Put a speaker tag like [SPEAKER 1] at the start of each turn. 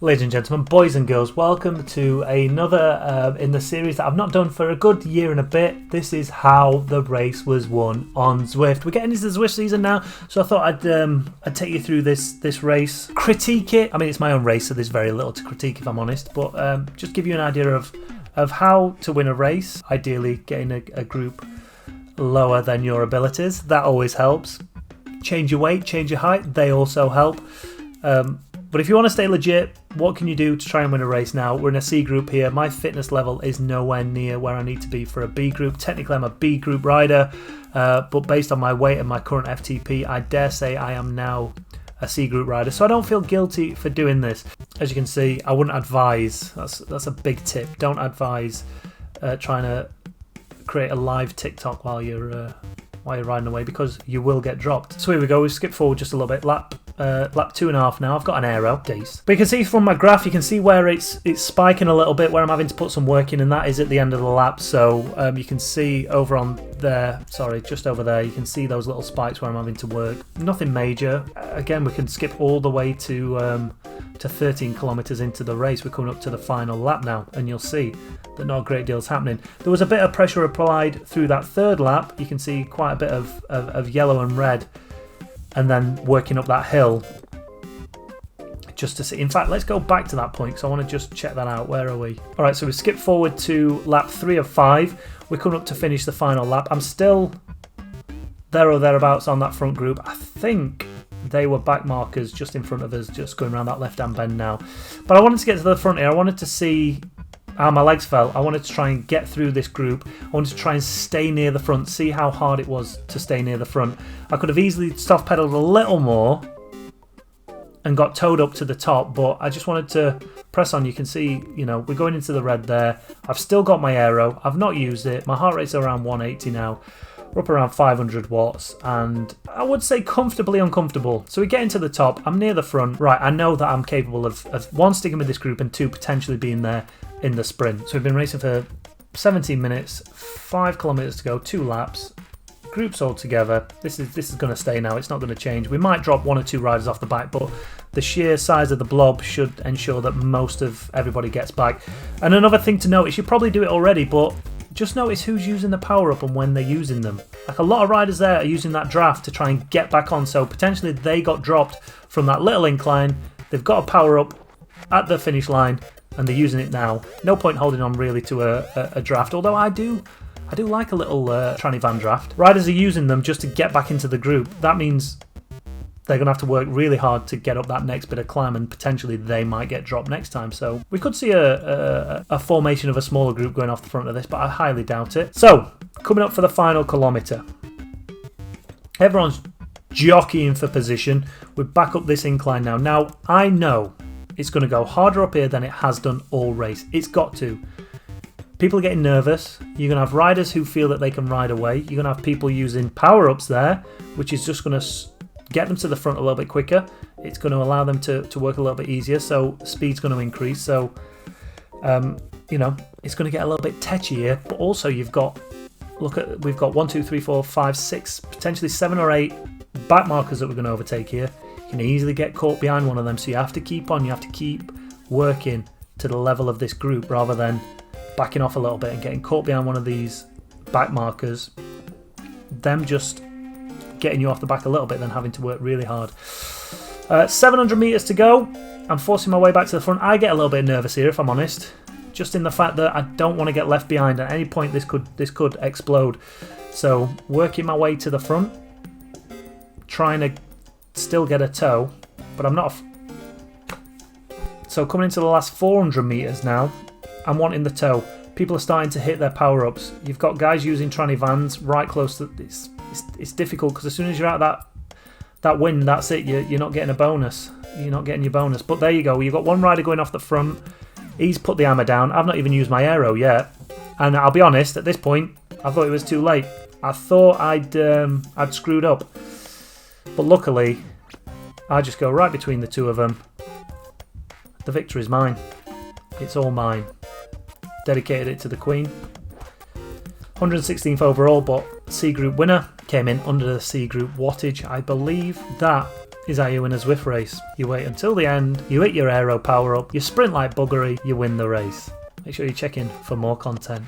[SPEAKER 1] Ladies and gentlemen, boys and girls, welcome to another in the series that I've not done for a good year and a bit. This is how the race was won on Zwift. We're getting into the Zwift season now, so I thought I'd take you through this race, critique it. I mean, it's my own race, so there's very little to critique if I'm honest, but just give you an idea of how to win a race. Ideally, getting a group lower than your abilities. That always helps. Change your weight, change your height. They also help. But if you want to stay legit, what can you do to try and win a race now? We're in a C group here. My fitness level is nowhere near where I need to be for a B group. Technically, I'm a B group rider, but based on my weight and my current FTP, I dare say I am now a C group rider. So I don't feel guilty for doing this. As you can see, I wouldn't advise. That's a big tip. Don't advise trying to create a live TikTok while you're riding away, because you will get dropped. So here we go. We skip forward just a little bit. Lap 2.5 now. I've got an aero. Decent. But you can see from my graph, you can see where it's spiking a little bit, where I'm having to put some work in, and that is at the end of the lap. So you can see over on there, sorry, just over there, you can see those little spikes where I'm having to work. Nothing major. Again, we can skip all the way to 13 kilometers into the race. We're coming up to the final lap now, and you'll see that not a great deal is happening. There was a bit of pressure applied through that third lap. You can see quite a bit of yellow and red, and then working up that hill just to see. In fact, let's go back to that point because I want to just check that out. Where are we? All right, so we skip forward to lap 3 of 5. We're coming up to finish the final lap. I'm still there or thereabouts on that front group. I think they were back markers just in front of us, just going around that left-hand bend now. But I wanted to get to the front here. I wanted to see how my legs felt. I wanted to try and get through this group. I wanted to try and stay near the front, see how hard it was to stay near the front. I could have easily soft pedaled a little more and got towed up to the top, but I just wanted to press on. You can see, you know, we're going into the red there. I've still got my aero. I've not used it. My heart rate's around 180 now. We're up around 500 watts, and I would say comfortably uncomfortable. So we get into the top. I'm near the front. Right, I know that I'm capable of one, sticking with this group, and two, potentially being there in the sprint. So we've been racing for 17 minutes, 5 kilometers to go, 2 laps. Groups all together. This is going to stay now. It's not going to change. We might drop 1 or 2 riders off the back, but the sheer size of the blob should ensure that most of everybody gets back. And another thing to note is, you probably do it already, but just notice who's using the power up and when they're using them. Like, a lot of riders there are using that draft to try and get back on, so potentially they got dropped from that little incline. They've got a power up at the finish line and they're using it now. No point holding on really to a draft, although I do like a little tranny van draft. Riders are using them just to get back into the group. That means they're going to have to work really hard to get up that next bit of climb, and potentially they might get dropped next time. So we could see a formation of a smaller group going off the front of this, but I highly doubt it. So, coming up for the final kilometre. Everyone's jockeying for position. We're back up this incline now. Now, I know it's going to go harder up here than it has done all race. It's got to. People are getting nervous. You're going to have riders who feel that they can ride away. You're going to have people using power-ups there, which is just going to get them to the front a little bit quicker. It's going to allow them to work a little bit easier, so speed's going to increase. So, you know, it's going to get a little bit tetchy here. But also we've got 1, 2, 3, 4, 5, 6, potentially 7 or 8 back markers that we're going to overtake here. You can easily get caught behind one of them, so you have to keep on. You have to keep working to the level of this group rather than backing off a little bit and getting caught behind one of these back markers. Them just getting you off the back a little bit, then having to work really hard. 700 meters to go. I'm forcing my way back to the front. I get a little bit nervous here, if I'm honest, just in the fact that I don't want to get left behind. At any point this could explode. So working my way to the front, trying to still get a tow, but I'm not. So coming into the last 400 meters now, I'm wanting the tow. People are starting to hit their power ups. You've got guys using tranny vans right close to. It's difficult because as soon as you're out that wind, that's it. You're not getting a bonus. You're not getting your bonus. But there you go. You've got one rider going off the front. He's put the hammer down. I've not even used my aero yet. And I'll be honest, at this point, I thought it was too late. I thought I'd screwed up. But luckily, I just go right between the two of them. The victory's mine. It's all mine. Dedicated it to the Queen. 116th overall, but C group winner. Came in under the C group wattage. I believe that is how you win a Zwift race. You wait until the end, you hit your aero power up, you sprint like buggery, you win the race. Make sure you check in for more content.